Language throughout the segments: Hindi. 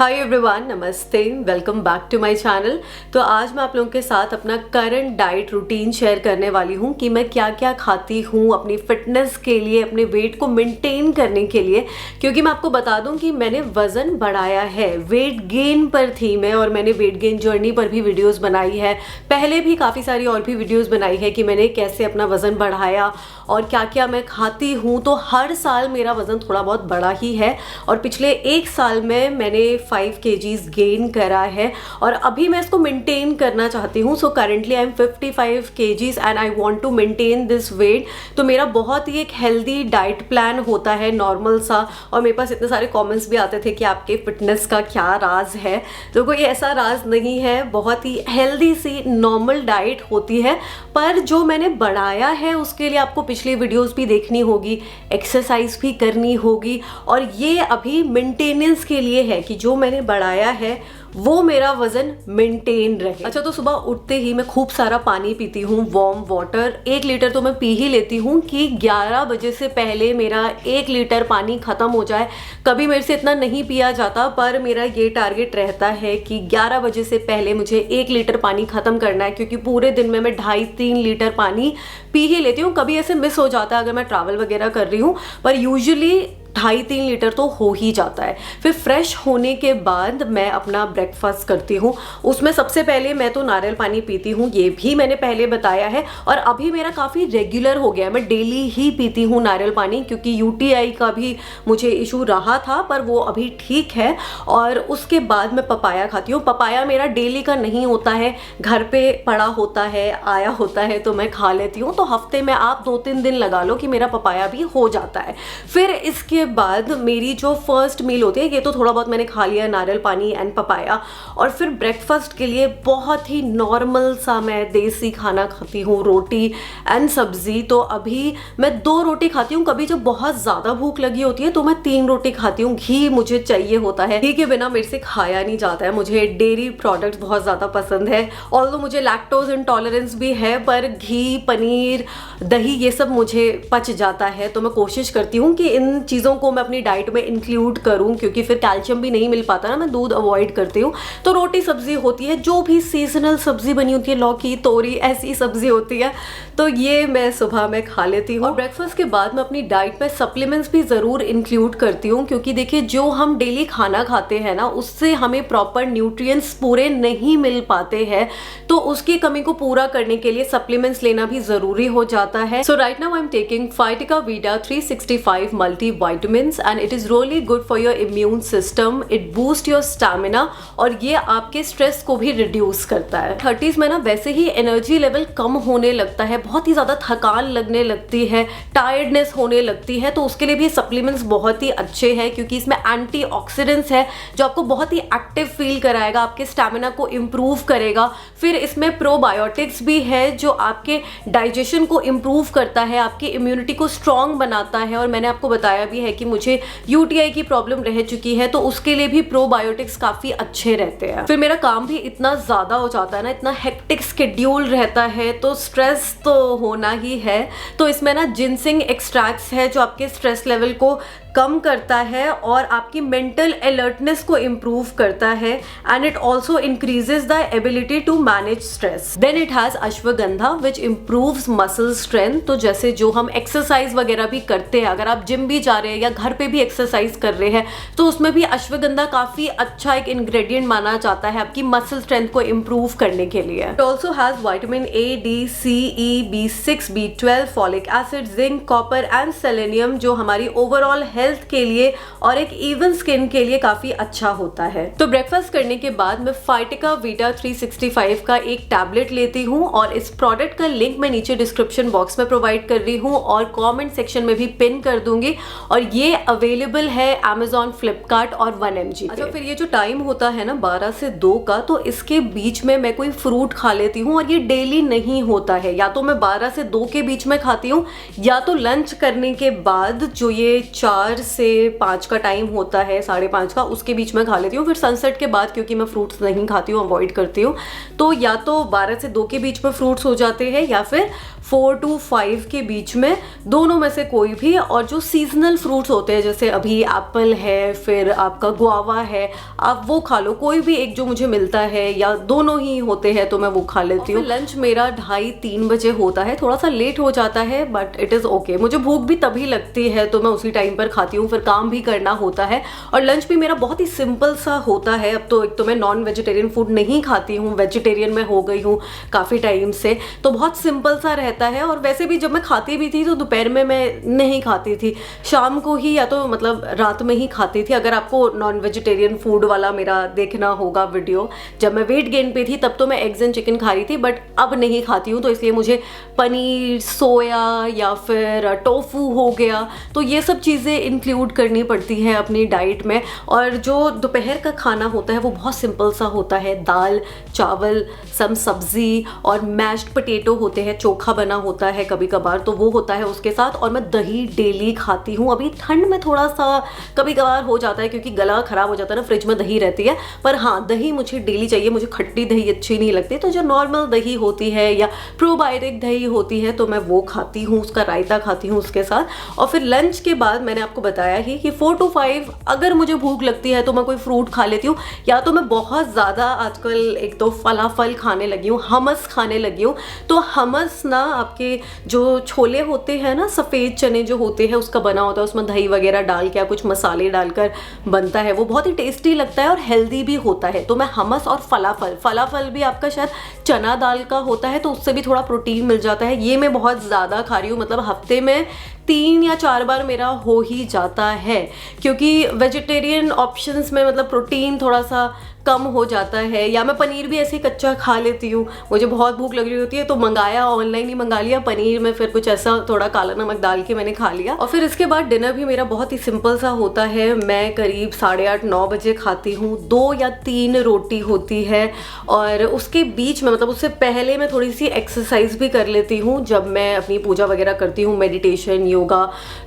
हाय एवरीवन, नमस्ते, welcome back to my channel. तो आज मैं आप लोगों के साथ अपना करंट डाइट रूटीन शेयर करने वाली हूँ कि मैं क्या क्या खाती हूँ अपनी फिटनेस के लिए, अपने वेट को मेंटेन करने के लिए। क्योंकि मैं आपको बता दूँ कि मैंने वज़न बढ़ाया है, वेट गेन पर थी मैं, और मैंने वेट गेन जर्नी पर भी वीडियोस बनाई है। पहले भी काफ़ी सारी और भी वीडियोस बनाई है कि मैंने कैसे अपना वज़न बढ़ाया और क्या क्या मैं खाती हूँ। तो हर साल मेरा वज़न थोड़ा बहुत बढ़ा ही है, और पिछले एक साल में मैंने 5 kgs गेन करा है और अभी मैं इसको मेंटेन करना चाहती हूँ। So currently I am 55 kgs and I want to maintain this weight. तो मेरा बहुत ही एक हेल्दी डाइट प्लान होता है, नॉर्मल सा। और मेरे पास इतने सारे कमेंट्स भी आते थे कि आपके फिटनेस का क्या राज है। तो कोई ऐसा राज नहीं है, बहुत ही हेल्दी सी नॉर्मल डाइट होती है। पर जो मैंने बढ़ाया है उसके लिए आपको पिछली वीडियोस भी देखनी होगी, एक्सरसाइज भी करनी होगी, और ये अभी मेंटेनेंस के लिए है कि जो मैंने बढ़ाया है वो मेरा वजन मेंटेन रहे। अच्छा, तो सुबह उठते ही मैं खूब सारा पानी पीती हूँ, वार्म वाटर 1 लीटर तो मैं पी ही लेती हूँ कि 11 बजे से पहले मेरा 1 लीटर पानी खत्म हो जाए। कभी मेरे से इतना नहीं पिया जाता, पर मेरा ये टारगेट रहता है कि 11 बजे से पहले मुझे 1 लीटर पानी खत्म करना है, क्योंकि पूरे दिन में मैं 2.5-3 लीटर पानी पी ही लेती हूँ। कभी ऐसे मिस हो जाता है अगर मैं ट्रैवल वगैरह कर रही हूँ, पर यूजुअली 2.5-3 लीटर तो हो ही जाता है। फिर फ्रेश होने के बाद मैं अपना ब्रेकफास्ट करती हूँ। उसमें सबसे पहले मैं तो नारियल पानी पीती हूँ, ये भी मैंने पहले बताया है, और अभी मेरा काफ़ी रेगुलर हो गया है। मैं डेली ही पीती हूँ नारियल पानी, क्योंकि यूटीआई का भी मुझे इशू रहा था, पर वो अभी ठीक है। और उसके बाद मैं पपाया खाती हूँ। पपाया मेरा डेली का नहीं होता है, घर पे पड़ा होता है, आया होता है तो मैं खा लेती हूँ। तो हफ्ते में आप 2-3 दिन लगा लो कि मेरा पपाया भी हो जाता है। फिर इसके बाद मेरी जो फर्स्ट मील होती है, ये तो थोड़ा बहुत मैंने खा लिया, नारियल पानी एंड पपाया। और फिर ब्रेकफास्ट के लिए बहुत ही नॉर्मल सा मैं देसी खाना खाती हूँ, रोटी एंड सब्जी। तो अभी मैं 2 रोटी खाती हूँ। कभी जब बहुत ज़्यादा भूख लगी होती है तो मैं 3 रोटी खाती हूँ। घी मुझे चाहिए होता है, घी के बिना मेरे से खाया नहीं जाता है। मुझे डेयरी प्रोडक्ट्स बहुत ज़्यादा पसंद है, ऑल्दो मुझे लैक्टोज इंटॉलरेंस भी है, पर घी, पनीर, दही ये सब मुझे पच जाता है। तो मैं कोशिश करती हूँ कि इन चीज़ों को मैं अपनी डाइट में इंक्लूड करूं, क्योंकि फिर कैल्शियम भी नहीं मिल पाता ना, मैं दूध अवॉइड करती हूँ। तो रोटी सब्जी होती है, जो भी सीजनल सब्जी बनी होती है, लौकी, तोरी, ऐसी सब्जी होती है, तो ये मैं सुबह में खा लेती हूँ। और ब्रेकफास्ट के बाद मैं अपनी डाइट में सप्लीमेंट्स भी ज़रूर इंक्लूड करती हूँ, क्योंकि देखिए जो हम डेली खाना खाते हैं ना, उससे हमें प्रॉपर न्यूट्रिएंट्स पूरे नहीं मिल पाते हैं। तो उसकी कमी को पूरा करने के लिए सप्लीमेंट्स लेना भी ज़रूरी हो जाता है। So right now I am taking phytica vita 365 multi vitamins and it is really good for your immune system. It boosts your stamina और ये आपके स्ट्रेस को भी रिड्यूस करता है। 30s में ना वैसे ही एनर्जी लेवल कम होने लगता है, बहुत ही ज़्यादा थकान लगने लगती है, टायर्डनेस होने लगती है। तो उसके लिए भी सप्लीमेंट्स बहुत ही अच्छे हैं, क्योंकि इसमें एंटीऑक्सीडेंट्स है जो आपको बहुत ही एक्टिव फील कराएगा, आपके स्टैमिना को इम्प्रूव करेगा। फिर इसमें प्रोबायोटिक्स भी है जो आपके डाइजेशन को इम्प्रूव करता है, आपकी इम्यूनिटी को स्ट्रॉन्ग बनाता है। और मैंने आपको बताया भी है कि मुझे यूटीआई की प्रॉब्लम रह चुकी है, तो उसके लिए भी प्रोबायोटिक्स काफी अच्छे रहते हैं। फिर मेरा काम भी इतना ज्यादा हो जाता है ना, इतना हेक्टिक शेड्यूल रहता है, तो स्ट्रेस तो होना ही है। तो इसमें ना जिनसिंग एक्सट्रैक्ट्स है जो आपके स्ट्रेस लेवल को कम करता है और आपकी मेंटल अलर्टनेस को इम्प्रूव करता है, and it also increases the ability to manage stress. Then it has ashwagandha which improves muscle strength. तो जैसे जो हम एक्सरसाइज वगैरह भी करते हैं, अगर आप जिम भी जा रहे हैं या घर पे भी एक्सरसाइज कर रहे हैं, तो उसमें भी अश्वगंधा काफी अच्छा एक इंग्रेडिएंट माना जाता है आपकी मसल स्ट्रेंथ को इम्प्रूव करने के लिए। It also has vitamin A, D, C, E, B6, B12, folic acid, zinc, copper and selenium, जो हमारी ओवरऑल हेल्थ के लिए और एक इवन स्किन के लिए काफी अच्छा होता है। तो ब्रेकफास्ट करने के बाद मैं फाइटिका वीटा 365 का एक टैबलेट लेती हूँ, और इस प्रोडक्ट का लिंक मैं नीचे डिस्क्रिप्शन बॉक्स में प्रोवाइड कर रही हूँ और कमेंट सेक्शन में भी पिन कर दूंगी। और ये अवेलेबल है Amazon, फ्लिपकार्ट और 1mg। अच्छा, फिर ये जो टाइम होता है ना 12 से 2 का, तो इसके बीच में मैं कोई फ्रूट खा लेती हूँ, और ये डेली नहीं होता है। या तो मैं 12 से 2 के बीच में खाती हूँ, या तो लंच करने के बाद जो ये 4 से 5 का टाइम होता है, 5:30 का, उसके बीच में खा लेती हूँ। फिर सनसेट के बाद, क्योंकि मैं फ्रूट्स नहीं खाती हूँ, अवॉइड करती हूँ, तो या तो 12 से 2 के बीच में फ्रूट्स हो जाते हैं, या फिर 4 to 5 के बीच में, दोनों में से कोई भी। और जो सीजनल फ्रूट्स होते हैं जैसे अभी एप्पल है, फिर आपका गुआवा है, आप वो खा लो, कोई भी एक जो मुझे मिलता है, या दोनों ही होते हैं तो मैं वो खा लेती हूँ। लंच मेरा 2:30-3 बजे होता है, थोड़ा सा लेट हो जाता है बट इट इज़ ओके। मुझे भूख भी तभी लगती है तो मैं उसी टाइम पर खाती हूँ, फिर काम भी करना होता है। और लंच भी मेरा बहुत ही सिंपल सा होता है। अब तो एक तो मैं नॉन वेजिटेरियन फूड नहीं खाती हूँ, वेजिटेरियन में हो गई हूँ काफ़ी टाइम से, तो बहुत सिंपल सा रहता है। और वैसे भी जब मैं खाती भी थी तो दोपहर में मैं नहीं खाती थी, शाम को ही या तो मतलब रात में ही खाती थी। अगर आपको नॉन वेजिटेरियन फूड वाला मेरा देखना होगा वीडियो, जब मैं वेट गेन पे थी तब तो मैं एग्स एंड चिकन खा रही थी, बट अब नहीं खाती हूँ। तो इसलिए मुझे पनीर, सोया या फिर टोफू हो गया, तो ये सब चीज़ें इंक्लूड करनी पड़ती है अपनी डाइट में। और जो दोपहर का खाना होता है वो बहुत सिंपल सा होता है, दाल चावल, सम सब्जी और मैश्ड पोटैटो होते हैं, चोखा बना होता है कभी कभार तो वो होता है उसके साथ। और मैं दही डेली खाती हूँ। अभी ठंड में थोड़ा सा कभी कभार हो जाता है क्योंकि गला खराब हो जाता है ना, फ्रिज में दही रहती है, पर हाँ दही मुझे डेली चाहिए। मुझे खट्टी दही अच्छी नहीं लगती, तो जो नॉर्मल दही होती है या प्रोबायोटिक दही होती है तो मैं वो खाती हूँ, उसका रायता खाती हूँ उसके साथ। और फिर लंच के बाद मैंने आपको बताया ही कि 4 to 5 अगर मुझे भूख लगती है तो मैं कोई फ्रूट खा लेती हूँ, या तो मैं बहुत ज़्यादा आजकल एक तो फलाफल खाने लगी हूँ, हमस खाने लगी हूँ। तो हमस ना आपके जो छोले होते हैं ना, सफ़ेद चने जो होते हैं उसका बना होता है, उसमें दही वगैरह डाल के कुछ मसाले डालकर बनता है, वो बहुत ही टेस्टी लगता है और हेल्दी भी होता है। तो मैं हमस और फलाफल भी आपका शायद चना दाल का होता है तो उससे भी थोड़ा प्रोटीन मिल जाता है, ये मैं बहुत ज़्यादा खा रही हूँ। मतलब हफ्ते में 3 या 4 बार मेरा हो ही जाता है, क्योंकि वेजिटेरियन ऑप्शंस में मतलब प्रोटीन थोड़ा सा कम हो जाता है। या मैं पनीर भी ऐसे ही कच्चा खा लेती हूँ, मुझे बहुत भूख लग रही होती है तो मंगाया, ऑनलाइन ही मंगा लिया पनीर में, फिर कुछ ऐसा थोड़ा काला नमक डाल के मैंने खा लिया। और फिर इसके बाद डिनर भी मेरा बहुत ही सिंपल सा होता है। मैं करीब 8:30-9 बजे खाती हूँ। 2 या 3 रोटी होती है और उसके बीच में मतलब उससे पहले मैं थोड़ी सी एक्सरसाइज भी कर लेती हूँ जब मैं अपनी पूजा वगैरह करती हूँ, मेडिटेशन, योगा।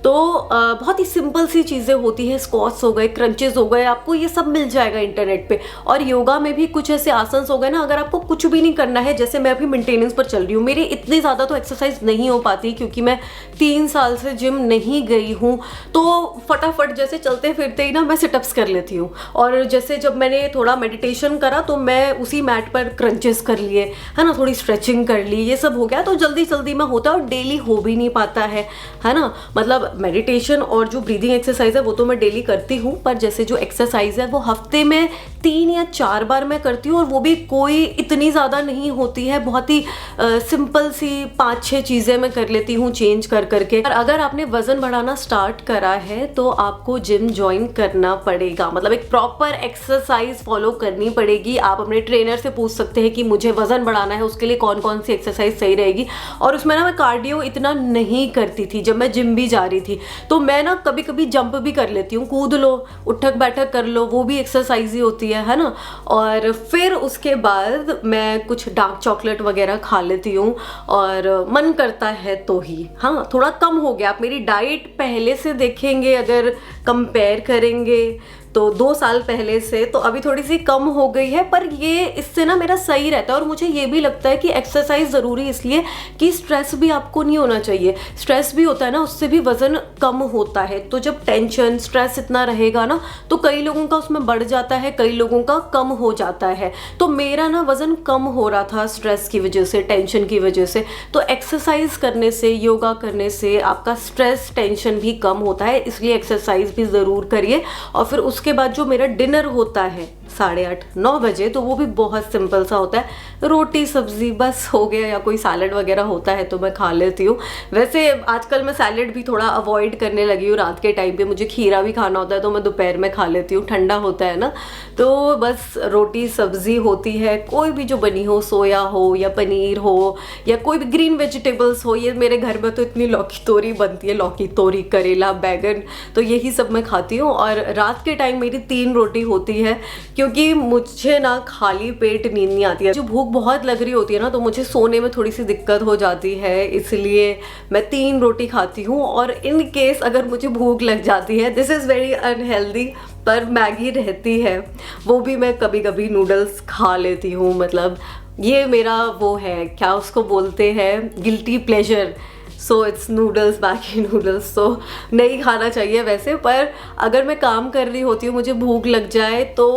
तो बहुत ही सिंपल सी चीज़ें होती हैं, स्क्वाट्स हो गए, क्रंचेस हो गए, आपको ये सब मिल जाएगा इंटरनेट पे। और योगा में भी कुछ ऐसे आसन हो गए ना, अगर आपको कुछ भी नहीं करना है, जैसे मैं अभी मेंटेनेंस पर चल रही हूँ, मेरी इतनी ज़्यादा तो एक्सरसाइज नहीं हो पाती क्योंकि मैं 3 साल से जिम नहीं गई हूँ, तो फटाफट जैसे चलते फिरते ही ना मैं सिटअप्स कर लेती हूँ। और जैसे जब मैंने थोड़ा मेडिटेशन करा तो मैं उसी मैट पर क्रंचेस कर लिए, है ना, थोड़ी स्ट्रेचिंग कर ली, ये सब हो गया। तो जल्दी जल्दी में होता है और डेली हो भी नहीं पाता है ना। मतलब मेडिटेशन और जो ब्रीदिंग एक्सरसाइज है वो तो मैं डेली करती हूँ, पर जैसे जो एक्सरसाइज है वो हफ्ते में 3 या 4 बार मैं करती हूँ, और वो भी कोई इतनी ज़्यादा नहीं होती है, बहुत ही सिंपल सी 5-6 चीज़ें मैं कर लेती हूँ चेंज कर करके। और अगर आपने वज़न बढ़ाना स्टार्ट करा है तो आपको जिम ज्वाइन करना पड़ेगा, मतलब एक प्रॉपर एक्सरसाइज फॉलो करनी पड़ेगी। आप अपने ट्रेनर से पूछ सकते हैं कि मुझे वज़न बढ़ाना है, उसके लिए कौन कौन सी एक्सरसाइज सही रहेगी। और उसमें ना मैं कार्डियो इतना नहीं करती थी जब मैं जिम भी जा रही थी, तो मैं ना कभी कभी जंप भी कर लेती हूँ, कूद लो, उठक बैठक कर लो, वो भी एक्सरसाइज ही होती है ना। और फिर उसके बाद मैं कुछ डार्क चॉकलेट वगैरह खा लेती हूँ, और मन करता है तो ही। हाँ, थोड़ा कम हो गया। आप मेरी डाइट पहले से देखेंगे, अगर कंपेयर करेंगे तो 2 साल पहले से, तो अभी थोड़ी सी कम हो गई है, पर ये इससे ना मेरा सही रहता है। और मुझे ये भी लगता है कि एक्सरसाइज ज़रूरी इसलिए कि स्ट्रेस भी आपको नहीं होना चाहिए। स्ट्रेस भी होता है ना, उससे भी वज़न कम होता है। तो जब टेंशन स्ट्रेस इतना रहेगा ना तो कई लोगों का उसमें बढ़ जाता है, कई लोगों का कम हो जाता है। तो मेरा ना वज़न कम हो रहा था स्ट्रेस की वजह से, टेंशन की वजह से। तो एक्सरसाइज करने से, योगा करने से आपका स्ट्रेस टेंशन भी कम होता है, इसलिए एक्सरसाइज भी ज़रूर करिए। और फिर उसके बाद जो मेरा डिनर होता है 8:30-9 बजे, तो वो भी बहुत सिंपल सा होता है, रोटी सब्जी बस हो गया, या कोई सैलड वगैरह होता है तो मैं खा लेती हूँ। वैसे आजकल मैं सैलड भी थोड़ा अवॉइड करने लगी हूँ रात के टाइम पे, मुझे खीरा भी खाना होता है तो मैं दोपहर में खा लेती हूँ, ठंडा होता है ना। तो बस रोटी सब्जी होती है, कोई भी जो बनी हो, सोया हो या पनीर हो या कोई भी ग्रीन वेजिटेबल्स हो। ये मेरे घर में तो इतनी लौकी तोरी बनती है, लौकी तोरी, करेला, बैगन, तो यही सब मैं खाती हूँ। और रात के टाइम मेरी 3 रोटी होती है, क्योंकि मुझे ना खाली पेट नींद नहीं आती है। जो भूख बहुत लग रही होती है ना तो मुझे सोने में थोड़ी सी दिक्कत हो जाती है, इसलिए मैं 3 रोटी खाती हूँ। और इन केस अगर मुझे भूख लग जाती है, दिस इज़ वेरी अनहेल्दी, पर मैगी रहती है, वो भी मैं कभी कभी नूडल्स खा लेती हूँ। मतलब ये मेरा वो है, क्या उसको बोलते हैं, guilty pleasure. So it's noodles, Maggi noodles. So नहीं खाना चाहिए वैसे, पर अगर मैं काम कर रही होती हूँ, मुझे भूख लग जाए तो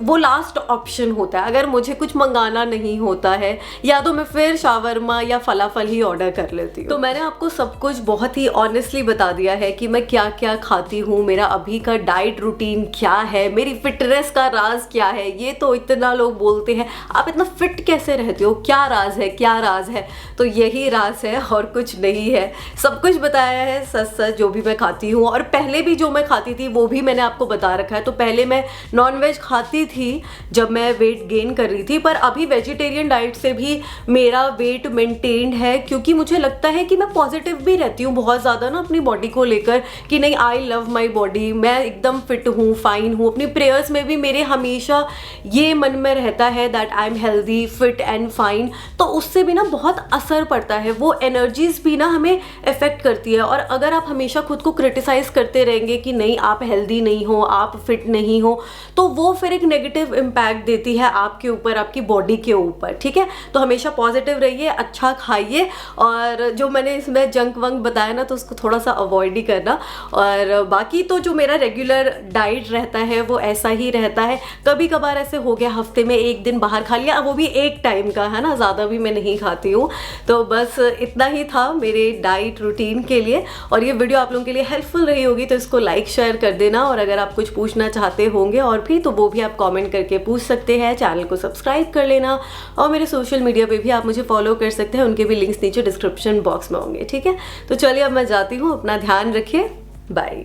वो लास्ट ऑप्शन होता है। अगर मुझे कुछ मंगाना नहीं होता है या तो मैं फिर शावरमा या फलाफल ही ऑर्डर कर लेती हूँ। तो मैंने आपको सब कुछ बहुत ही ऑनेस्टली बता दिया है कि मैं क्या क्या खाती हूँ, मेरा अभी का डाइट रूटीन क्या है, मेरी फिटनेस का राज क्या है। ये तो इतना लोग बोलते हैं आप इतना फिट कैसे रहते हो, क्या राज है, क्या राज है। तो यही राज है और कुछ नहीं है। सब कुछ बताया है सच सच जो भी मैं खाती हूँ, और पहले भी जो मैं खाती थी वो भी मैंने आपको बता रखा है। तो पहले मैं नॉनवेज खाती थी जब मैं वेट गेन कर रही थी, पर अभी वेजिटेरियन डाइट से भी मेरा वेट मेंटेन्ड है, क्योंकि मुझे लगता है कि मैं पॉजिटिव भी रहती हूँ बहुत ज़्यादा ना अपनी बॉडी को लेकर, कि नहीं आई लव माई बॉडी, मैं एकदम फिट हूँ, फाइन हूँ। अपनी प्रेयर्स में भी मेरे हमेशा ये मन में रहता है that I am healthy, fit and fine. तो उससे भी ना बहुत असर पड़ता है, वो एनर्जीज भी ना हमें इफेक्ट करती है। और अगर आप हमेशा खुद को क्रिटिसाइज करते रहेंगे कि नहीं आप हेल्दी नहीं हो, आप फिट नहीं हो, तो वो फिर एक नेगेटिव इम्पैक्ट देती है आपके ऊपर, आपकी बॉडी के ऊपर। ठीक है, तो हमेशा पॉजिटिव रहिए, अच्छा खाइए, और जो मैंने इसमें जंक वंक बताया ना तो उसको थोड़ा सा अवॉइड ही करना। और बाकी तो जो मेरा रेगुलर डाइट रहता है वो ऐसा ही रहता है। कभी कभार ऐसे हो गया हफ्ते में एक दिन बाहर खा लिया, वो भी एक टाइम का है ना, ज़्यादा भी मैं नहीं खाती हूँ। तो बस इतना ही था मेरे डाइट रूटीन के लिए, और ये वीडियो आप लोगों के लिए हेल्पफुल रही होगी तो इसको लाइक शेयर कर देना। और अगर आप कुछ पूछना चाहते होंगे और भी तो वो भी आप कमेंट करके पूछ सकते हैं। चैनल को सब्सक्राइब कर लेना, और मेरे सोशल मीडिया पे भी आप मुझे फॉलो कर सकते हैं, उनके भी लिंक्स नीचे डिस्क्रिप्शन बॉक्स में होंगे। ठीक है, तो चलिए अब मैं जाती हूँ, अपना ध्यान रखिए, बाय।